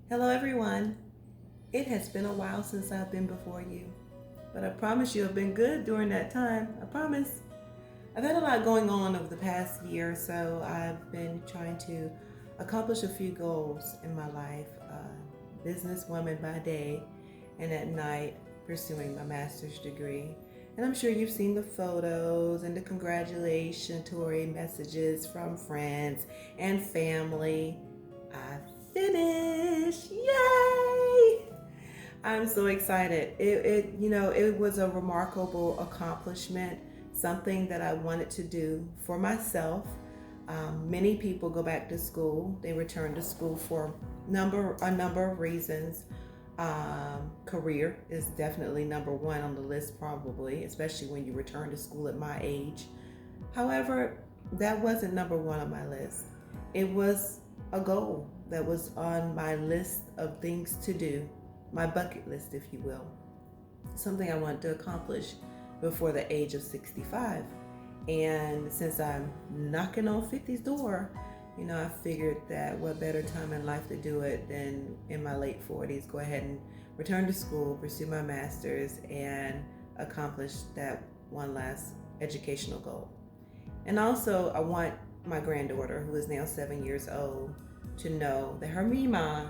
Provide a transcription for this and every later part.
Hello, everyone. It has been a while since I've been before you, but I promise you I've been good during that time. I promise. I've had a lot going on over the past year, so I've been trying to accomplish a few goals in my life. Businesswoman by day, and at night pursuing my master's degree. And I'm sure you've seen the photos and the congratulatory messages from friends and family. I finished! Yay! I'm so excited. It was a remarkable accomplishment, something that I wanted to do for myself. Many people go back to school. They return to school for a number of reasons. Career is definitely number one on the list, probably, especially when you return to school at my age. However, that wasn't number one on my list. It was a goal that was on my list of things to do, my bucket list, if you will, something I wanted to accomplish before the age of 65. And since I'm knocking on 50's door, I figured that what better time in life to do it than in my late 40s, go ahead and return to school, pursue my master's, and accomplish that one last educational goal. And also, I want my granddaughter, who is now 7 years old, to know that her Mima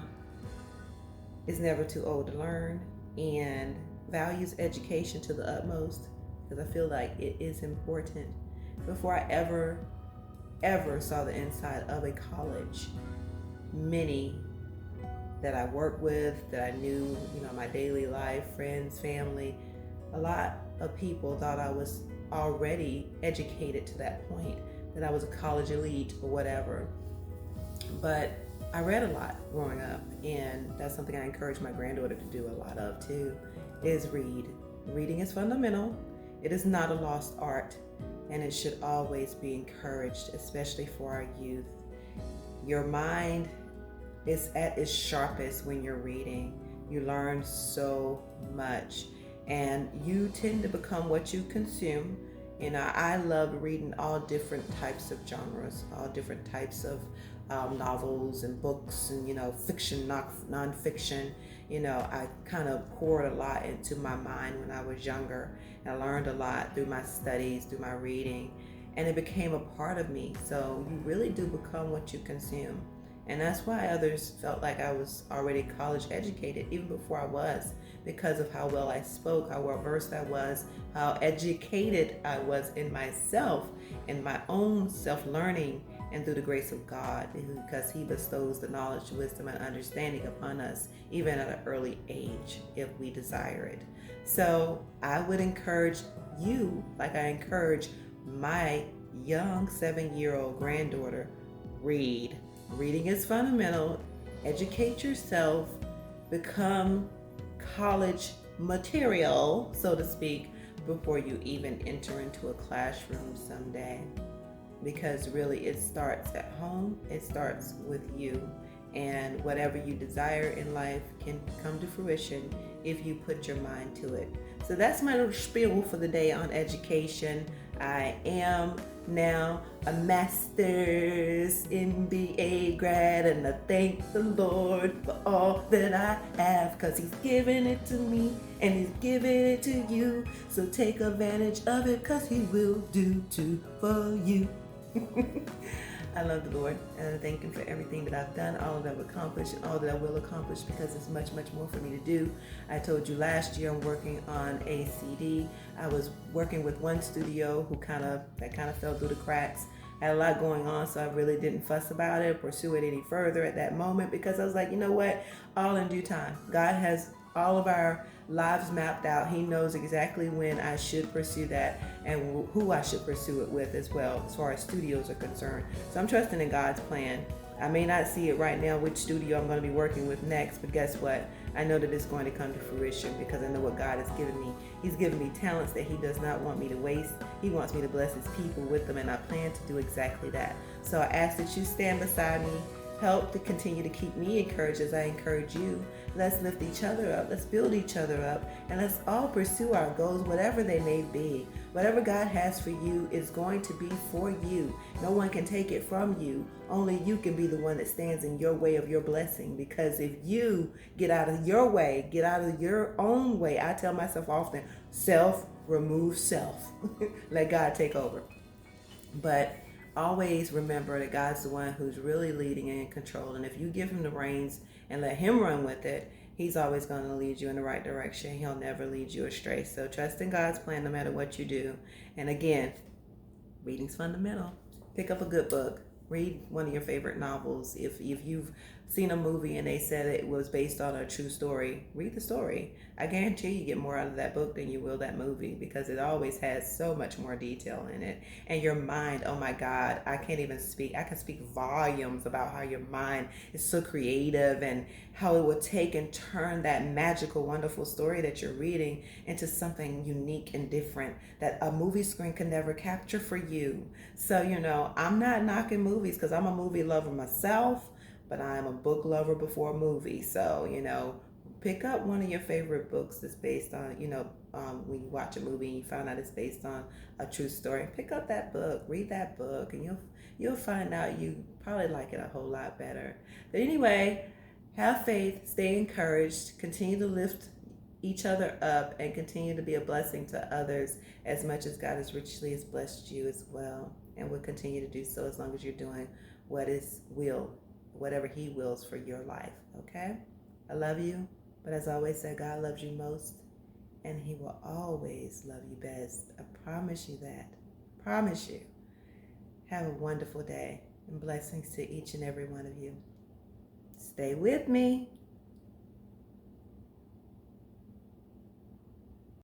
is never too old to learn and values education to the utmost, because I feel like it is important. Before I ever saw the inside of a college, many that I worked with, that I knew, my daily life, friends, family, a lot of people thought I was already educated to that point, that I was a college elite or whatever. But I read a lot growing up, and that's something I encourage my granddaughter to do a lot of too, is read. Reading is fundamental. It is not a lost art, and it should always be encouraged, especially for our youth. Your mind is at its sharpest when you're reading. You learn so much, and you tend to become what you consume. I love reading all different types of genres, all different types of novels and books, and fiction, nonfiction. I kind of poured a lot into my mind when I was younger, and I learned a lot through my studies, through my reading, and it became a part of me. So you really do become what you consume. And that's why others felt like I was already college educated, even before I was, because of how well I spoke, how well versed I was, how educated I was in myself, in my own self-learning, and through the grace of God, because He bestows the knowledge, wisdom, and understanding upon us, even at an early age, if we desire it. So I would encourage you, like I encourage my young 7-year-old granddaughter, read. Reading is fundamental. Educate yourself. Become college material, so to speak, before you even enter into a classroom someday. Because really, it starts at home. It starts with you. And whatever you desire in life can come to fruition if you put your mind to it. So that's my little spiel for the day on education. I am now a master's MBA grad, and I thank the Lord for all that I have, because He's given it to me and He's given it to you. So take advantage of it, because He will do too for you. I love the Lord, and I thank Him for everything that I've done, all that I've accomplished, and all that I will accomplish, because there's much, much more for me to do. I told you last year I'm working on a CD. I was working with one studio that kind of fell through the cracks. I had a lot going on, so I really didn't fuss about it, pursue it any further at that moment, because I was like, you know what? All in due time. God has all of our lives mapped out. He knows exactly when I should pursue that and who I should pursue it with as well, as far as studios are concerned. So I'm trusting in God's plan. I may not see it right now which studio I'm going to be working with next, but guess what? I know that it's going to come to fruition, because I know what God has given me. He's given me talents that He does not want me to waste. He wants me to bless His people with them, and I plan to do exactly that. So I ask that you stand beside me, help to continue to keep me encouraged as I encourage you. Let's lift each other up. Let's build each other up. And let's all pursue our goals, whatever they may be. Whatever God has for you is going to be for you. No one can take it from you. Only you can be the one that stands in your way of your blessing. Because if you get out of your way, get out of your own way, I tell myself often, remove self. Let God take over. But always remember that God's the one who's really leading and in control. And if you give him the reins and let him run with it, he's always going to lead you in the right direction. He'll never lead you astray. So trust in God's plan no matter what you do. And again, reading's fundamental. Pick up a good book. Read one of your favorite novels. If you've seen a movie and they said it was based on a true story, read the story. I guarantee you get more out of that book than you will that movie, because it always has so much more detail in it. And your mind, oh my God, I can't even speak. I can speak volumes about how your mind is so creative and how it will take and turn that magical, wonderful story that you're reading into something unique and different that a movie screen can never capture for you. So, I'm not knocking movies because I'm a movie lover myself, but I'm a book lover before a movie. So, pick up one of your favorite books that's based on, when you watch a movie and you find out it's based on a true story. Pick up that book, read that book, and you'll find out you probably like it a whole lot better. But anyway, have faith, stay encouraged, continue to lift each other up, and continue to be a blessing to others as much as God has richly has blessed you as well, and will continue to do so as long as you're doing whatever he wills for your life. Okay? I love you. But as I always say, God loves you most, and he will always love you best. I promise you that. Promise you. Have a wonderful day, and blessings to each and every one of you. Stay with me.